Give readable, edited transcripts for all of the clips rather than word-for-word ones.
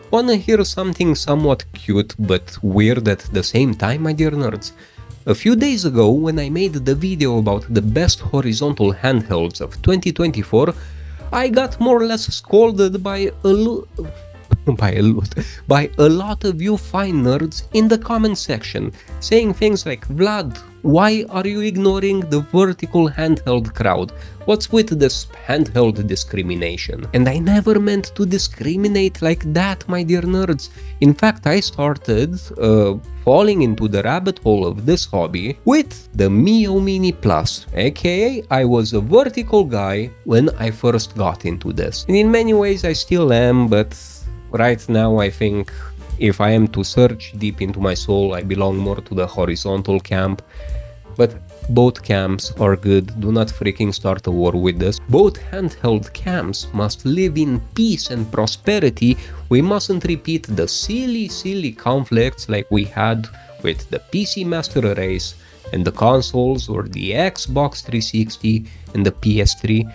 Wanna hear something somewhat cute but weird at the same time, my dear nerds? A few days ago, when I made the video about the best horizontal handhelds of 2024, I got more or less scolded by a lot of you fine nerds in the comment section, saying things like, Vlad, why are you ignoring the vertical handheld crowd? What's with this handheld discrimination? And I never meant to discriminate like that, my dear nerds. In fact, I started falling into the rabbit hole of this hobby with the Miyoo Mini Plus, aka I was a vertical guy when I first got into this. And in many ways I still am, but right now I think if I am to search deep into my soul, I belong more to the horizontal camp. But both camps are good, do not freaking start a war with this. Both handheld camps must live in peace and prosperity. We mustn't repeat the silly conflicts like we had with the PC Master Race and the consoles, or the Xbox 360 and the PS3.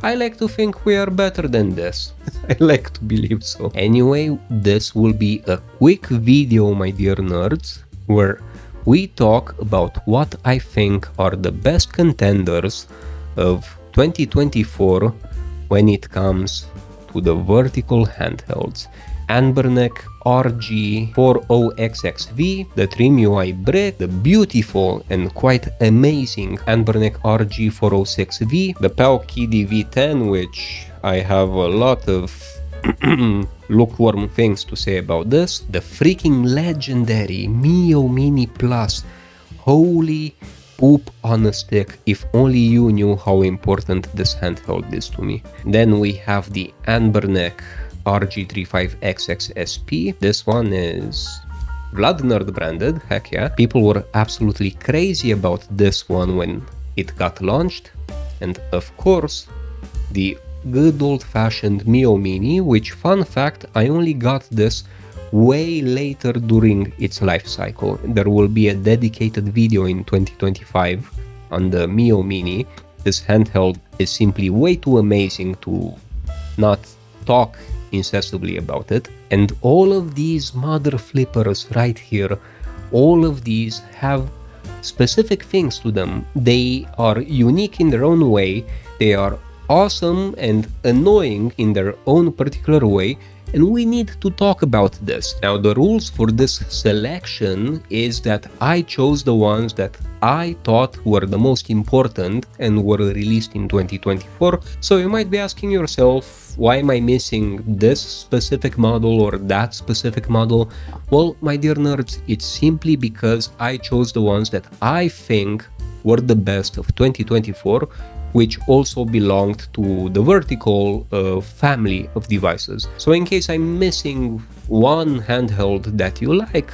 I like to think we are better than this. I like to believe so. Anyway, this will be a quick video, my dear nerds, where we talk about what I think are the best contenders of 2024 when it comes to the vertical handhelds. Anbernic RG40XX V, the Trimui Brick, the beautiful and quite amazing Anbernic RG406V, the Powkiddy V10, which I have a lot of lukewarm things to say about this, the freaking legendary Miyoo Mini Plus. Holy poop on a stick, if only you knew how important this handheld is to me. Then we have the Anbernic RG35XXSP. This one is Vlad Nerd branded, heck yeah. People were absolutely crazy about this one when it got launched. And of course, the good old-fashioned Miyoo Mini, which, fun fact, I only got this way later during its life cycle. There will be a dedicated video in 2025 on the Miyoo Mini. This handheld is simply way too amazing to not talk incessantly about it. And all of these mother flippers right here, all of these have specific things to them. They are unique in their own way, they are awesome and annoying in their own particular way, and we need to talk about this. Now, the rules for this selection is that I chose the ones that I thought were the most important and were released in 2024. So you might be asking yourself, why am I missing this specific model or that specific model? Well, my dear nerds, it's simply because I chose the ones that I think were the best of 2024, which also belonged to the vertical family of devices. So in case I'm missing one handheld that you like,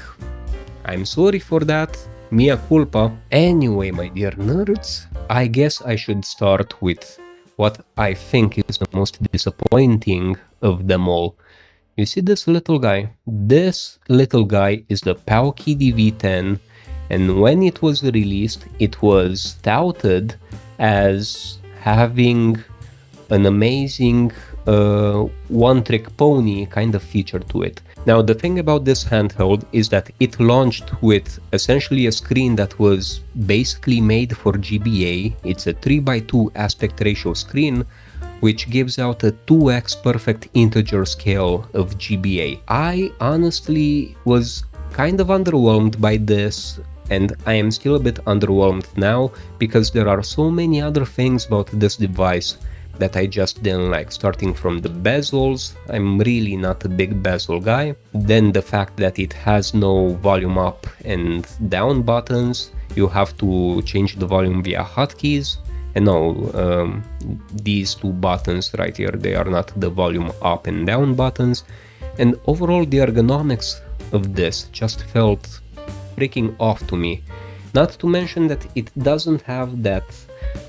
I'm sorry for that, mea culpa. Anyway, my dear nerds, I guess I should start with what I think is the most disappointing of them all. You see this little guy? This little guy is the Powkiddy V10, and when it was released, it was touted as having an amazing one-trick pony kind of feature to it. Now, the thing about this handheld is that it launched with essentially a screen that was basically made for GBA. It's a 3:2 aspect ratio screen, which gives out a 2x perfect integer scale of GBA. I honestly was kind of underwhelmed by this, and I am still a bit underwhelmed now because there are so many other things about this device that I just didn't like, starting from the bezels. I'm really not a big bezel guy. Then the fact that it has no volume up and down buttons. You have to change the volume via hotkeys. And no, these two buttons right here, they are not the volume up and down buttons. And overall, the ergonomics of this just felt freaking off to me. Not to mention that it doesn't have that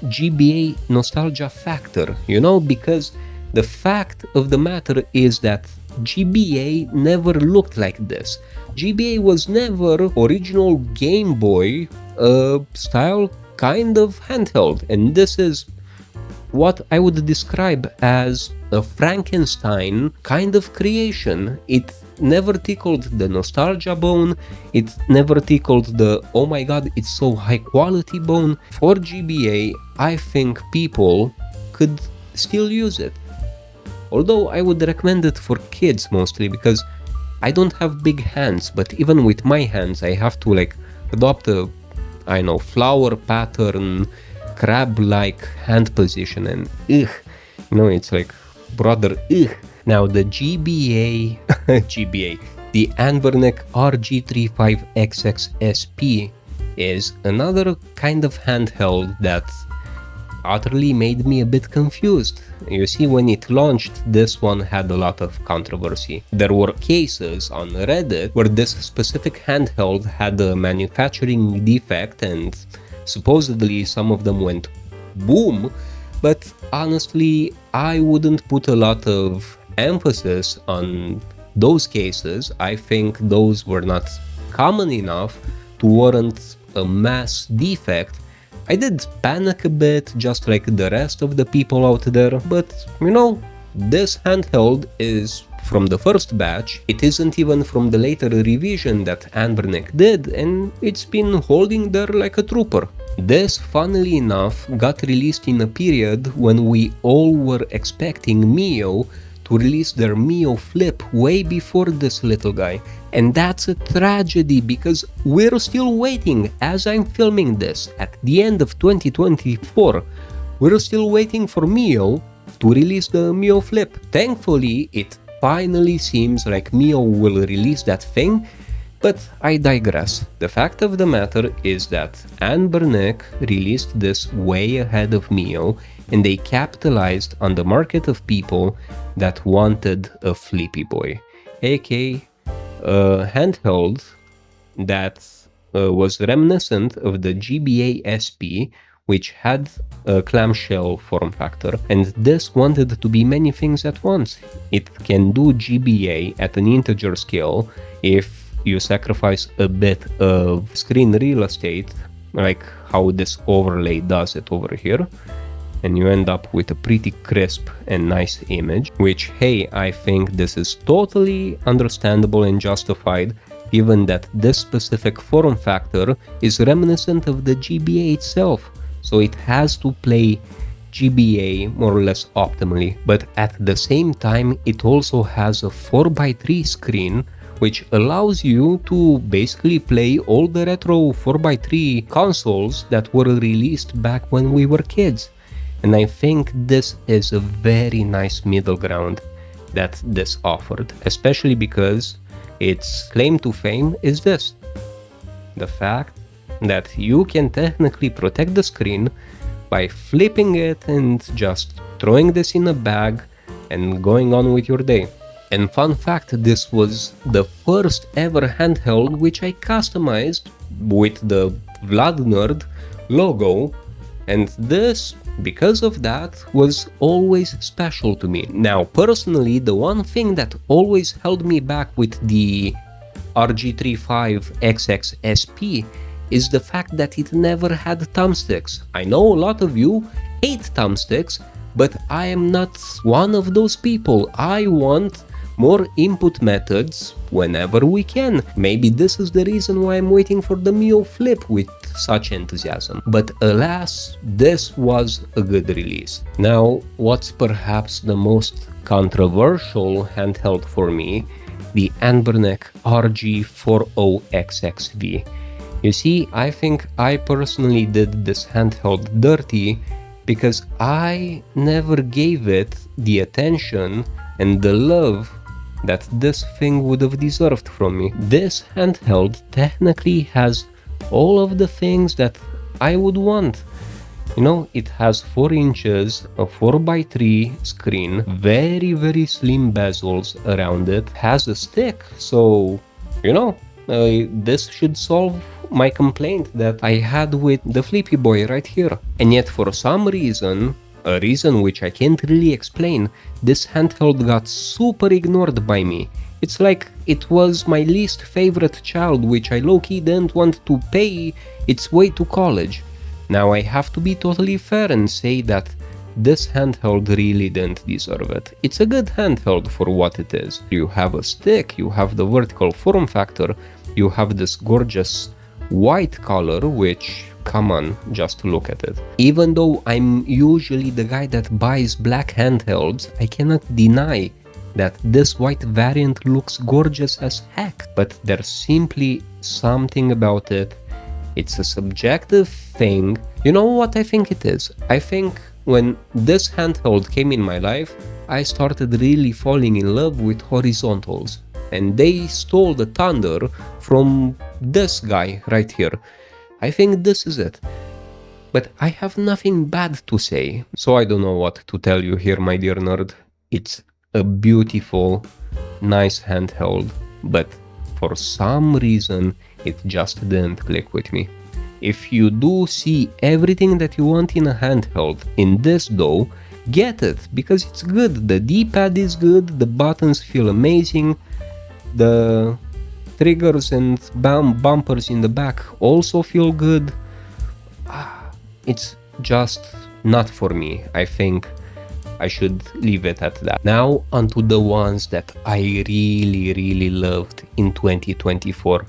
GBA nostalgia factor, you know, because the fact of the matter is that GBA never looked like this. GBA was never original Game Boy style kind of handheld, and this is what I would describe as a Frankenstein kind of creation. It never tickled the nostalgia bone, it never tickled the oh my god, it's so high quality bone. For GBA, I think people could still use it. Although I would recommend it for kids mostly, because I don't have big hands, but even with my hands I have to like adopt a, I know, flower pattern, crab-like hand position, and ugh, you know, it's like, brother, ugh. Now the GBA, the Anbernic RG35XXSP is another kind of handheld that utterly made me a bit confused. You see, when it launched, this one had a lot of controversy. There were cases on Reddit where this specific handheld had a manufacturing defect, and supposedly some of them went boom, but honestly, I wouldn't put a lot of emphasis on those cases. I think those were not common enough to warrant a mass defect. I did panic a bit, just like the rest of the people out there, but you know, this handheld is from the first batch. It isn't even from the later revision that Anbernic did, and it's been holding there like a trooper. This, funnily enough, got released in a period when we all were expecting Miyoo to release their Miyoo Flip way before this little guy. And that's a tragedy, because we're still waiting. As I'm filming this at the end of 2024, we're still waiting for Miyoo to release the Miyoo Flip. Thankfully, it finally seems like Miyoo will release that thing, but I digress. The fact of the matter is that Anbernic released this way ahead of Miyoo, and they capitalized on the market of people that wanted a flippy boy, aka a handheld that was reminiscent of the GBA SP, which had a clamshell form factor, and this wanted to be many things at once. It can do GBA at an integer scale if you sacrifice a bit of screen real estate, like how this overlay does it over here, and you end up with a pretty crisp and nice image, which, hey, I think this is totally understandable and justified, given that this specific form factor is reminiscent of the GBA itself, so it has to play GBA more or less optimally. But at the same time, it also has a 4x3 screen, which allows you to basically play all the retro 4x3 consoles that were released back when we were kids. And I think this is a very nice middle ground that this offered, especially because its claim to fame is this: the fact that you can technically protect the screen by flipping it and just throwing this in a bag and going on with your day. And fun fact, this was the first ever handheld which I customized with the Vlad Nerd logo, and this, because of that, was always special to me. Now, personally, the one thing that always held me back with the RG35XXSP is the fact that it never had thumbsticks. I know a lot of you hate thumbsticks, but I am not one of those people. I want more input methods whenever we can. Maybe this is the reason why I'm waiting for the Miyoo Flip with such enthusiasm. But alas, this was a good release. Now, what's perhaps the most controversial handheld for me? The Anbernic RG40XX V. You see, I think I personally did this handheld dirty because I never gave it the attention and the love that this thing would have deserved from me. This handheld technically has all of the things that I would want. You know, it has 4 inches, a 4x3 screen, very slim bezels around it, has a stick, so, you know, this should solve my complaint that I had with the Flippy Boy right here. And yet for some reason, a reason which I can't really explain, this handheld got super ignored by me. It's like it was my least favorite child, which I low-key didn't want to pay its way to college. Now I have to be totally fair and say that this handheld really didn't deserve it. It's a good handheld for what it is. You have a stick, you have the vertical form factor, you have this gorgeous white color, which, come on, just look at it. Even though I'm usually the guy that buys black handhelds, I cannot deny that this white variant looks gorgeous as heck, but there's simply something about it. It's a subjective thing. You know what I think it is? I think when this handheld came in my life, I started really falling in love with horizontals, and they stole the thunder from this guy right here. I think this is it. But I have nothing bad to say, so I don't know what to tell you here, my dear nerd. It's a beautiful, nice handheld, but for some reason it just didn't click with me. If you do see everything that you want in a handheld in this though, get it, because it's good. The D-pad is good, the buttons feel amazing, the triggers and bumpers in the back also feel good. It's just not for me. I think I should leave it at that. Now onto the ones that I really loved in 2024.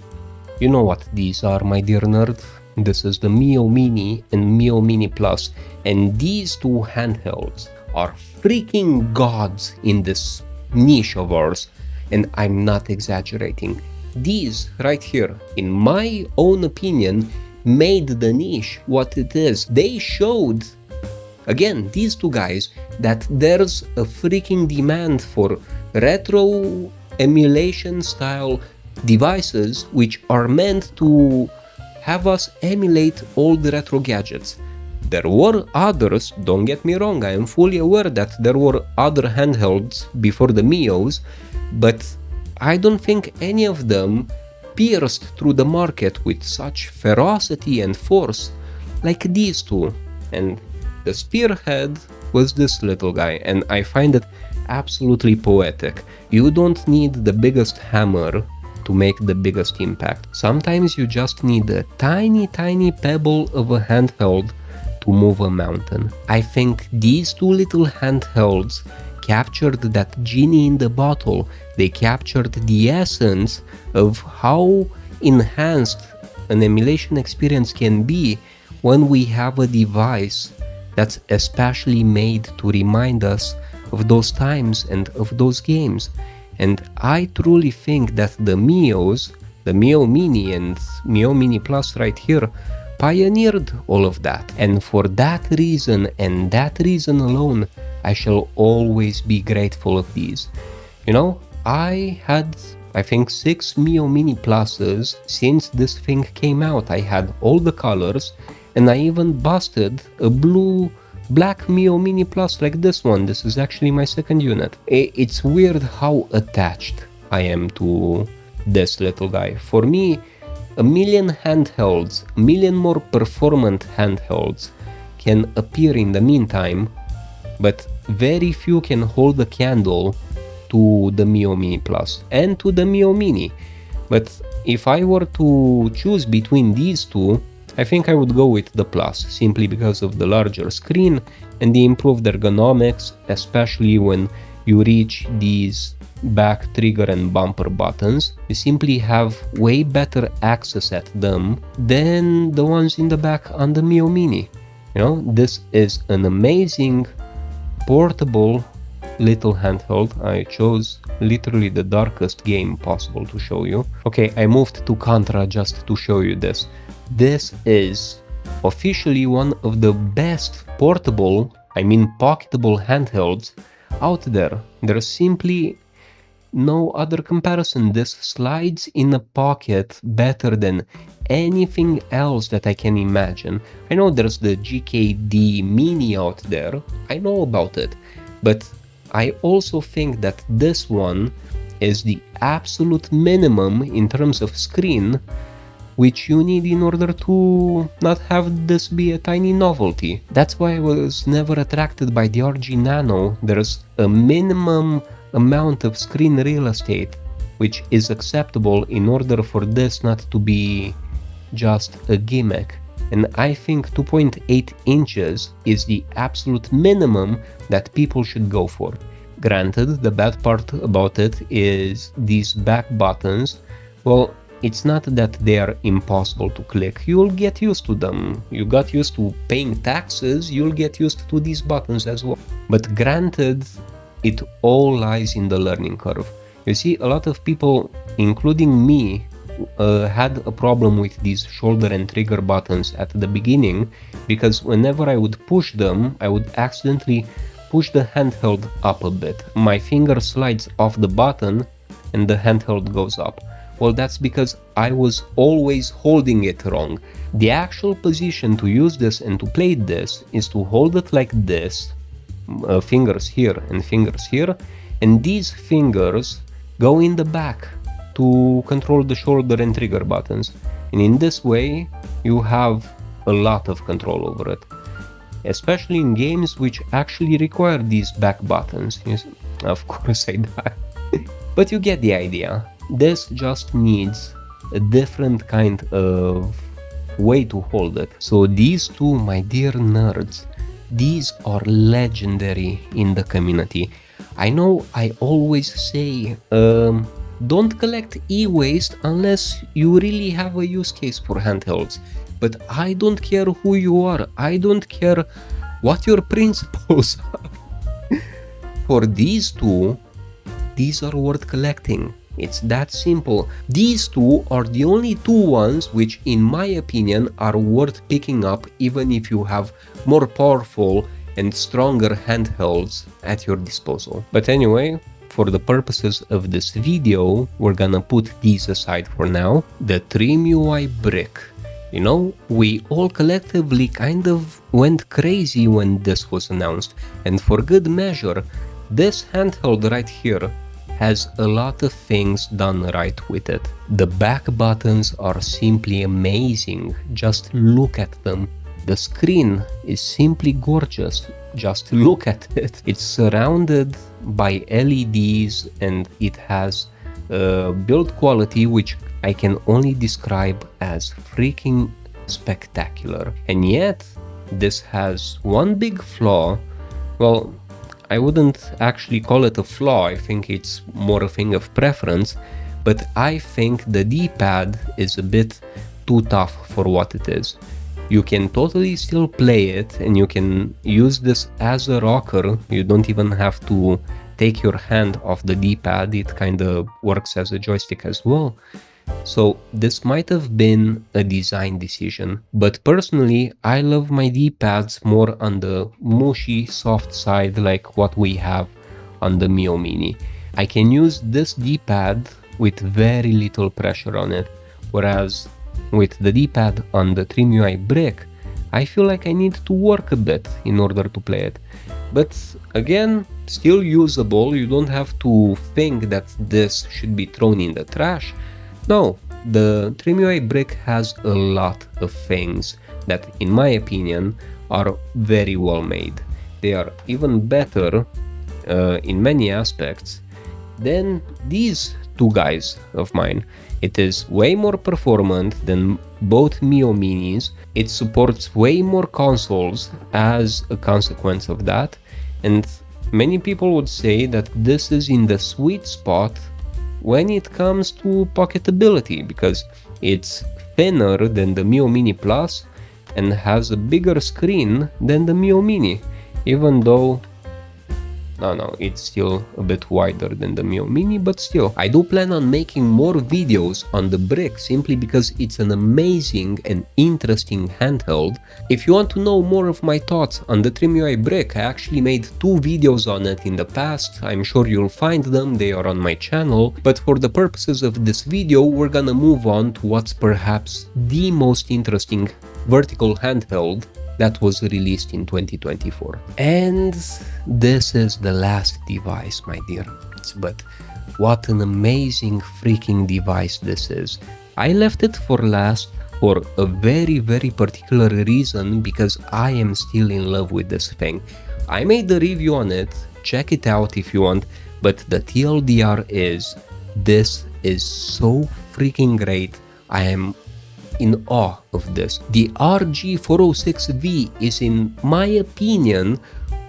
You know what these are, my dear nerd? This is the Miyoo Mini and Miyoo Mini Plus, and these two handhelds are freaking gods in this niche of ours, and I'm not exaggerating. These right here, in my own opinion, made the niche what it is. They showed, again, these two guys, that there's a freaking demand for retro emulation style devices which are meant to have us emulate old retro gadgets. There were others, don't get me wrong, I am fully aware that there were other handhelds before the Miyoos, but I don't think any of them pierced through the market with such ferocity and force like these two. And the spearhead was this little guy, and I find it absolutely poetic. You don't need the biggest hammer to make the biggest impact. Sometimes you just need a tiny pebble of a handheld to move a mountain. I think these two little handhelds captured that genie in the bottle. They captured the essence of how enhanced an emulation experience can be when we have a device that's especially made to remind us of those times and of those games. And I truly think that the Miyoos, the Miyoo Mini and Miyoo Mini Plus right here, pioneered all of that. And for that reason and that reason alone, I shall always be grateful of these. You know, I had, I think, 6 Miyoo Mini Pluses since this thing came out. I had all the colors, and I even busted a black Miyoo Mini Plus like this one. This is actually my second unit. It's weird how attached I am to this little guy. For me, a million handhelds, a million more performant handhelds can appear in the meantime, but very few can hold a candle to the Miyoo Mini Plus and to the Miyoo Mini. But if I were to choose between these two, I think I would go with the Plus, simply because of the larger screen and the improved ergonomics, especially when you reach these back trigger and bumper buttons. You simply have way better access at them than the ones in the back on the Miyoo Mini. You know, this is an amazing portable little handheld. I chose literally the darkest game possible to show you. Okay, I moved to Contra just to show you this. This is officially one of the best portable, I mean pocketable handhelds out there. There's simply no other comparison. This slides in a pocket better than anything else that I can imagine. I know there's the GKD Mini out there, I know about it, but I also think that this one is the absolute minimum in terms of screen which you need in order to not have this be a tiny novelty. That's why I was never attracted by the RG Nano. There's a minimum amount of screen real estate which is acceptable in order for this not to be just a gimmick. and I think 2.8 inches is the absolute minimum that people should go for. Granted, the bad part about it is these back buttons. Well, it's not that they are impossible to click, you'll get used to them. You got used to paying taxes, you'll get used to these buttons as well. But granted, it all lies in the learning curve. You see, a lot of people, including me, had a problem with these shoulder and trigger buttons at the beginning, because whenever I would push them, I would accidentally push the handheld up a bit. My finger slides off the button and the handheld goes up. Well, that's because I was always holding it wrong. The actual position to use this and to play this is to hold it like this, fingers here and fingers here, and these fingers go in the back to control the shoulder and trigger buttons. And in this way, you have a lot of control over it, especially in games which actually require these back buttons. Yes, of course I die. But you get the idea. This just needs a different kind of way to hold it. So these two, my dear nerds, these are legendary in the community. I know I always say, don't collect e-waste unless you really have a use case for handhelds. But I don't care who you are, I don't care what your principles are. For these two, these are worth collecting. It's that simple. These two are the only two ones which, in my opinion, are worth picking up even if you have more powerful and stronger handhelds at your disposal. But anyway, for the purposes of this video, we're gonna put these aside for now. The Trimui Brick. You know, we all collectively kind of went crazy when this was announced, and for good measure, this handheld right here has a lot of things done right with it. The back buttons are simply amazing, just look at them. The screen is simply gorgeous, just look at it. It's surrounded by LEDs and it has build quality which I can only describe as freaking spectacular. And yet, this has one big flaw. Well, I wouldn't actually call it a flaw, I think it's more a thing of preference, but I think the D-pad is a bit too tough for what it is. You can totally still play it and you can use this as a rocker, you don't even have to take your hand off the D-pad, it kinda works as a joystick as well. So this might have been a design decision, but personally I love my D-pads more on the mushy soft side like what we have on the Miyoo Mini. I can use this D-pad with very little pressure on it, whereas with the D-pad on the Trimui Brick I feel like I need to work a bit in order to play it. But again, still usable, you don't have to think that this should be thrown in the trash. No, the Trimui Brick has a lot of things that, in my opinion, are very well made. They are even better in many aspects than these two guys of mine. It is way more performant than both Miyoo Minis, it supports way more consoles as a consequence of that, and many people would say that this is in the sweet spot when it comes to pocketability, because it's thinner than the Miyoo Mini Plus and has a bigger screen than the Miyoo Mini, even though no, it's still a bit wider than the Miyoo Mini, but still. I do plan on making more videos on the Brick simply because it's an amazing and interesting handheld. If you want to know more of my thoughts on the Trimui Brick, I actually made 2 videos on it in the past. I'm sure you'll find them, they are on my channel. But for the purposes of this video, we're gonna move on to what's perhaps the most interesting vertical handheld that was released in 2024. And this is the last device, my dear friends, but what an amazing freaking device this is. I left it for last for a very particular reason, because I am still in love with this thing. I made a review on it, check it out if you want, but the TLDR is, this is so freaking great. I am in awe of this. The RG406V is, in my opinion,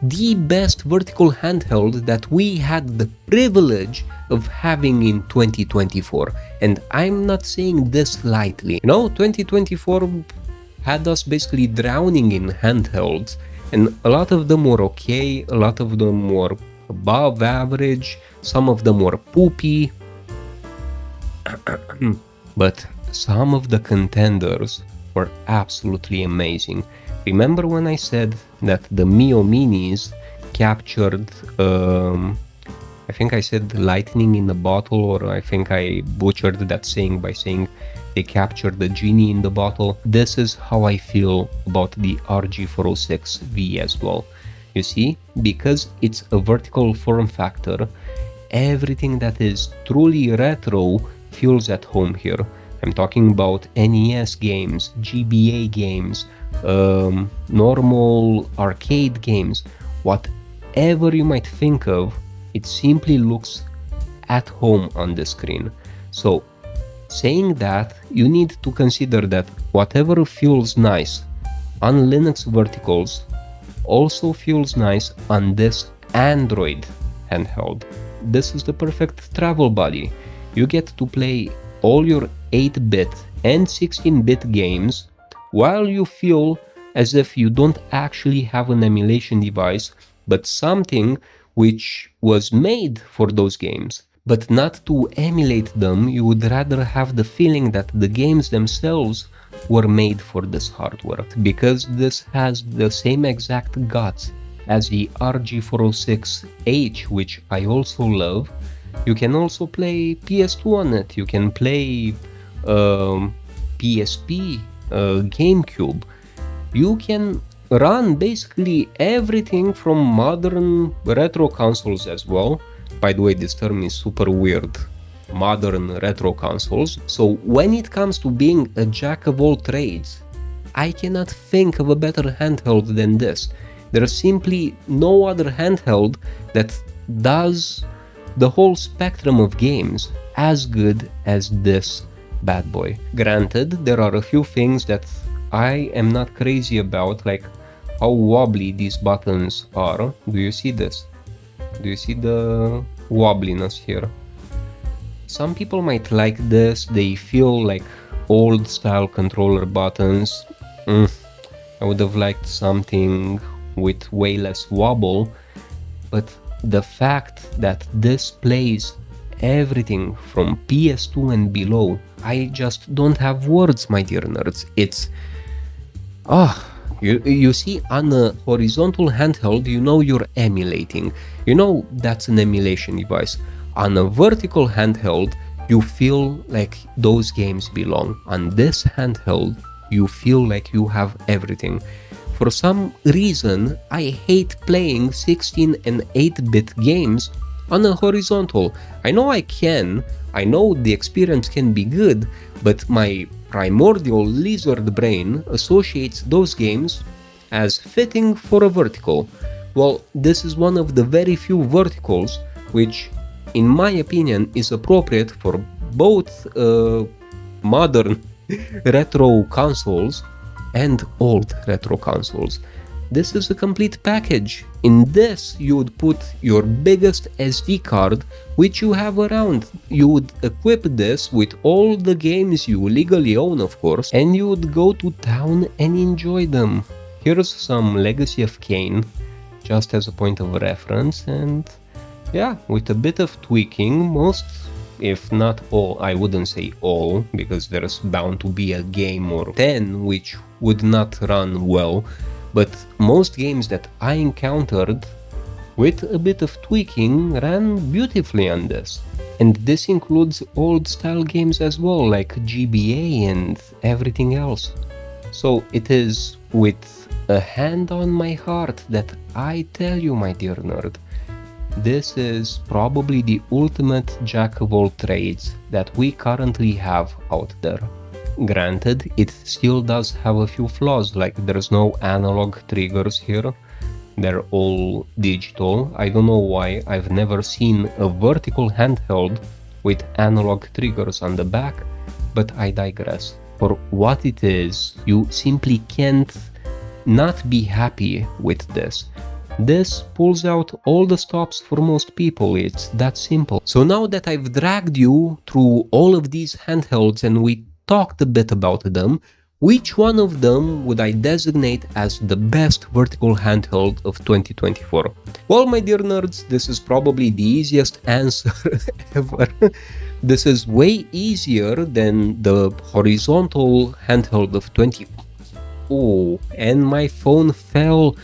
the best vertical handheld that we had the privilege of having in 2024. And I'm not saying this lightly. You know, 2024 had us basically drowning in handhelds, and a lot of them were okay, a lot of them were above average, some of them were poopy. But some of the contenders were absolutely amazing. Remember when I said that the Miyoo minis captured, I think I said lightning in a bottle, or I think I butchered that saying by saying they captured the genie in the bottle. This is how I feel about the RG406V as well. You see, because it's a vertical form factor, everything that is truly retro feels at home here. I'm talking about NES games, GBA games, normal arcade games, whatever you might think of, it simply looks at home on the screen. So, saying that, you need to consider that whatever feels nice on Linux verticals also feels nice on this Android handheld. This is the perfect travel buddy. You get to play all your 8-bit and 16-bit games while you feel as if you don't actually have an emulation device, but something which was made for those games. But not to emulate them, you would rather have the feeling that the games themselves were made for this hardware, because this has the same exact guts as the RG406H, which I also love. You can also play PS2 on it, you can play PSP, GameCube. You can run basically everything from modern retro consoles as well. By the way, this term is super weird. Modern retro consoles. So when it comes to being a jack of all trades, I cannot think of a better handheld than this. There is simply no other handheld that does the whole spectrum of games as good as this bad boy. Granted, there are a few things that I am not crazy about, like how wobbly these buttons are. Do you see this? Do you see the wobbliness here? Some people might like this, they feel like old style controller buttons. I would have liked something with way less wobble, but the fact that this plays everything from PS2 and below, I just don't have words, my dear nerds. It's... You see, on a horizontal handheld, you know you're emulating. You know that's an emulation device. On a vertical handheld, you feel like those games belong. On this handheld, you feel like you have everything. For some reason, I hate playing 16 and 8-bit games on a horizontal. I know I can, I know the experience can be good, but my primordial lizard brain associates those games as fitting for a vertical. Well, this is one of the very few verticals which, in my opinion, is appropriate for both modern retro consoles and old retro consoles. This is a complete package. In this, you would put your biggest SD card which you have around. You would equip this with all the games you legally own, of course, and you would go to town and enjoy them. Here's some Legacy of Kain, just as a point of reference, and yeah, with a bit of tweaking, most, if not all, I wouldn't say all, because there's bound to be a game or 10 which would not run well, but most games that I encountered with a bit of tweaking ran beautifully on this. And this includes old style games as well, like GBA and everything else. So it is with a hand on my heart that I tell you, my dear nerd, this is probably the ultimate jack of all trades that we currently have out there. Granted, it still does have a few flaws, like there's no analog triggers here, they're all digital. I don't know why I've never seen a vertical handheld with analog triggers on the back, but I digress. for what it is. You simply can't not be happy with this. This pulls out all the stops for most people, it's that simple. So now that I've dragged you through all of these handhelds and we talked a bit about them, which one of them would I designate as the best vertical handheld of 2024? Well, my dear nerds, this is probably the easiest answer ever. This is way easier than the horizontal handheld of 20... Oh, and my phone fell.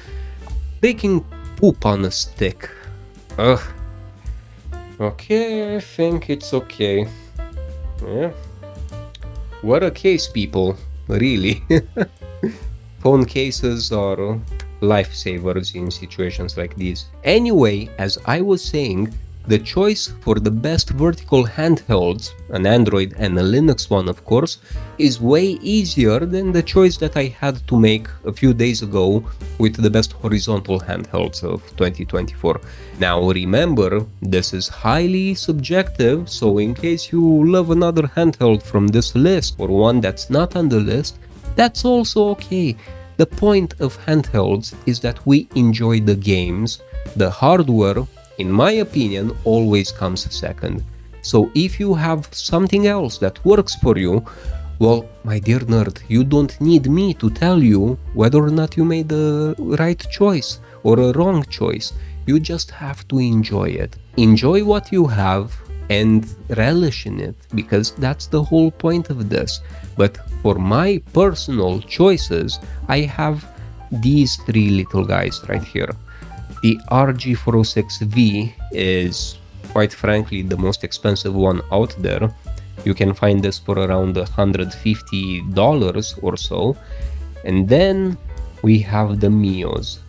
Freaking poop on a stick. Ugh. Okay, I think it's okay. Yeah. What a case, people. Really. Phone cases are lifesavers in situations like these. Anyway, as I was saying, the choice for the best vertical handhelds, an Android and a Linux one of course, is way easier than the choice that I had to make a few days ago with the best horizontal handhelds of 2024. Now remember, this is highly subjective, so in case you love another handheld from this list or one that's not on the list, that's also okay. The point of handhelds is that we enjoy the games. The hardware, in my opinion, always comes second. So if you have something else that works for you, well, my dear nerd, you don't need me to tell you whether or not you made the right choice or a wrong choice. You just have to enjoy it. Enjoy what you have and relish in it, because that's the whole point of this. But for my personal choices, I have these three little guys right here. The RG406V is, quite frankly, the most expensive one out there. You can find this for around $150 or so. And then we have the Miyoos.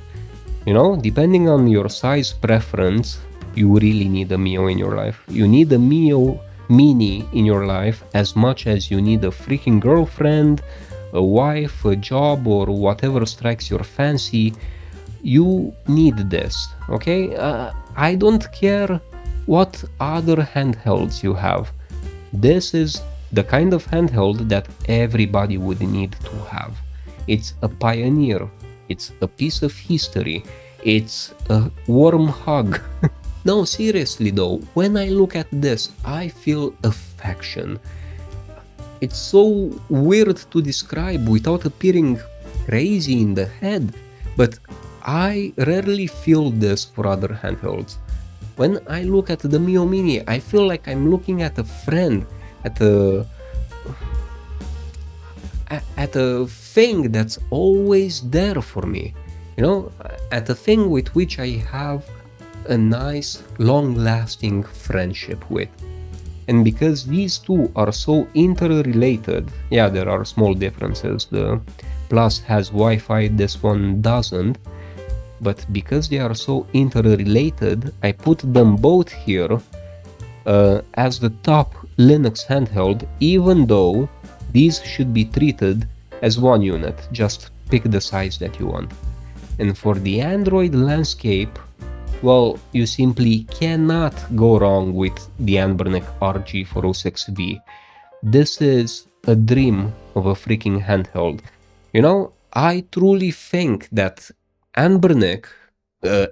You know, depending on your size preference, you really need a Miyoo in your life. You need a Miyoo Mini in your life as much as you need a freaking girlfriend, a wife, a job, or whatever strikes your fancy. You need this, okay? I don't care what other handhelds you have. This is the kind of handheld that everybody would need to have. It's a pioneer. It's a piece of history. It's a warm hug. No, seriously though, when I look at this, I feel affection. It's so weird to describe without appearing crazy in the head, but I rarely feel this for other handhelds. When I look at the Miyoo Mini, I feel like I'm looking at a friend, at a thing that's always there for me, you know, at a thing with which I have a nice, long-lasting friendship with. And because these two are so interrelated, yeah, there are small differences. The Plus has Wi-Fi, this one doesn't. But because they are so interrelated, I put them both here as the top Linux handheld, even though these should be treated as one unit. Just pick the size that you want. And for the Android landscape, well, you simply cannot go wrong with the Anbernic RG406V. This is a dream of a freaking handheld. You know, I truly think that Anbernic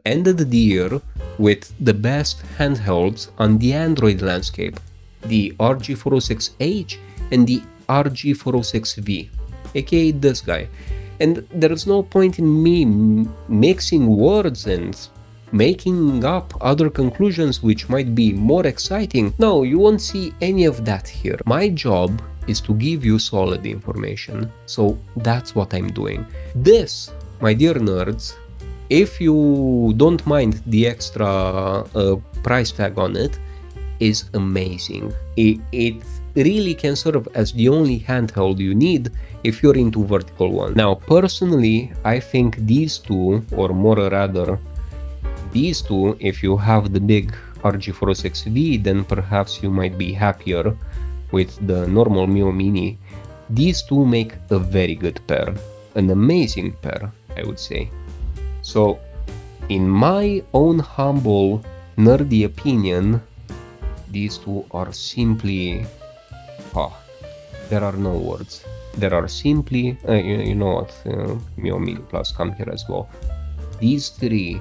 ended the year with the best handhelds on the Android landscape, the RG406H and the RG406V, aka this guy. And there's no point in me mixing words and making up other conclusions which might be more exciting. No, you won't see any of that here. My job is to give you solid information, so that's what I'm doing. This, my dear nerds, if you don't mind the extra price tag on it, is amazing. It really can serve as the only handheld you need if you're into vertical one. Now, personally, I think these two, or more rather, these two, if you have the big RG406V, then perhaps you might be happier with the normal Miyoo Mini. These two make a very good pair, an amazing pair, I would say. So, in my own humble, nerdy opinion, these two are simply... there are no words. there are simply, you know what, Miyoo Mini Plus, come here as well. These three,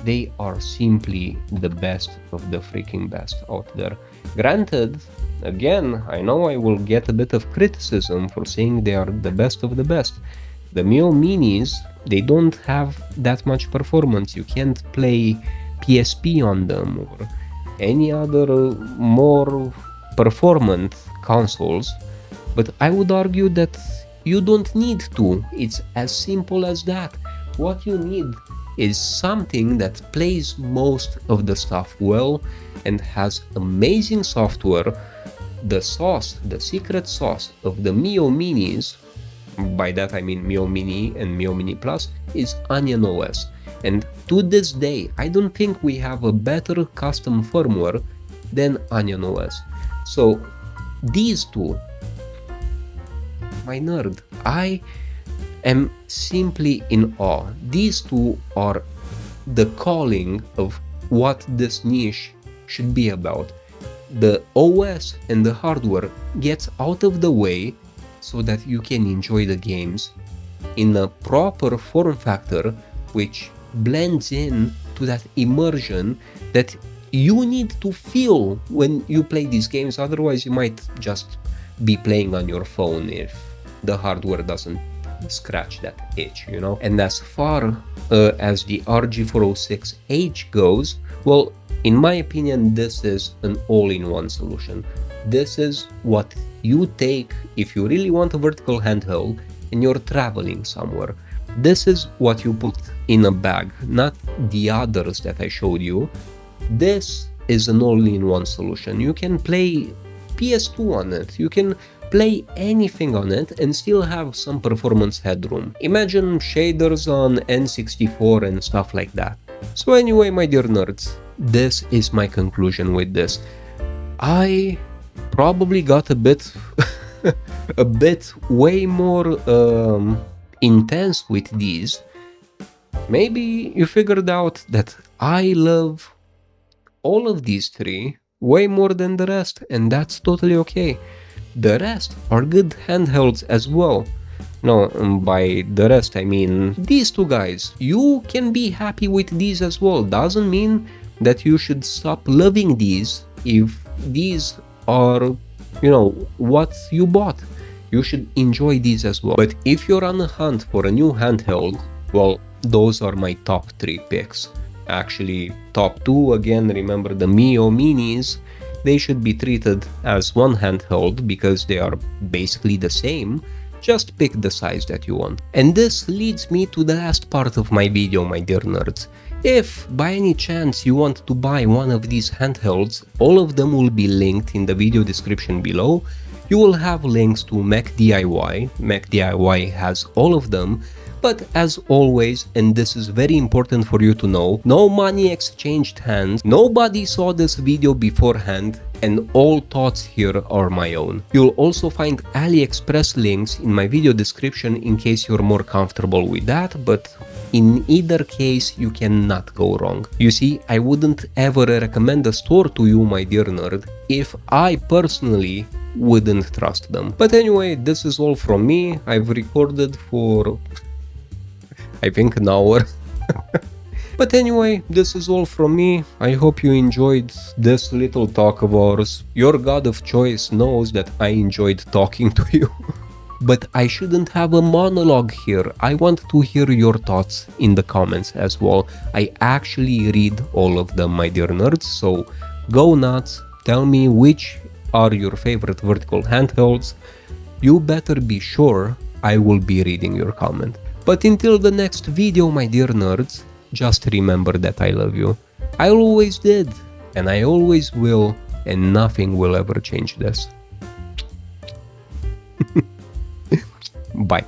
they are simply the best of the freaking best out there. Granted, again, I know I will get a bit of criticism for saying they are the best of the best. The Miyoo Minis, they don't have that much performance. You can't play PSP on them or any other more performant consoles, but I would argue that you don't need to. It's as simple as that. What you need is something that plays most of the stuff well and has amazing software. The sauce, the secret sauce of the Miyoo Minis, by that I mean Miyoo Mini and Miyoo Mini Plus, is Onion OS. And to this day, I don't think we have a better custom firmware than Onion OS. So these two, my nerd, I am simply in awe. These two are the calling of what this niche should be about. The OS and the hardware gets out of the way so that you can enjoy the games in a proper form factor which blends in to that immersion that you need to feel when you play these games. Otherwise you might just be playing on your phone if the hardware doesn't scratch that itch, you know. And as far as the RG406H goes, well, in my opinion, this is an all-in-one solution. This is what you take if you really want a vertical handheld and you're traveling somewhere. This is what you put in a bag, not the others that I showed you. This is an all-in-one solution. You can play PS2 on it, you can play anything on it and still have some performance headroom. Imagine shaders on N64 and stuff like that. So anyway, my dear nerds, this is my conclusion with this. I probably got a bit a bit way more intense with these. Maybe you figured out that I love all of these three way more than the rest, and that's totally okay. The rest are good handhelds as well. No, by the rest I mean these two guys. You can be happy with these as well. Doesn't mean that you should stop loving these if these are, you know, what you bought. You should enjoy these as well. But if you're on a hunt for a new handheld, well, those are my top 3 picks. Actually, top 2, again, remember the Miyoo Minis. They should be treated as one handheld because they are basically the same. Just pick the size that you want. And this leads me to the last part of my video, my dear nerds. If by any chance you want to buy one of these handhelds, all of them will be linked in the video description below. You will have links to Mac DIY. Mac DIY has all of them. But as always, and this is very important for you to know, no money exchanged hands, nobody saw this video beforehand, and all thoughts here are my own. You'll also find AliExpress links in my video description in case you're more comfortable with that, but in either case you cannot go wrong. You see, I wouldn't ever recommend a store to you, my dear nerd, if I personally wouldn't trust them. But anyway, this is all from me. I've recorded for I think an hour. But anyway, this is all from me. I hope you enjoyed this little talk of ours. Your god of choice knows that I enjoyed talking to you. But I shouldn't have a monologue here. I want to hear your thoughts in the comments as well. I actually read all of them, my dear nerds, so go nuts. Tell me which are your favorite vertical handhelds. You better be sure I will be reading your comment. But until the next video, my dear nerds, just remember that I love you. I always did, and I always will, and nothing will ever change this. Bye.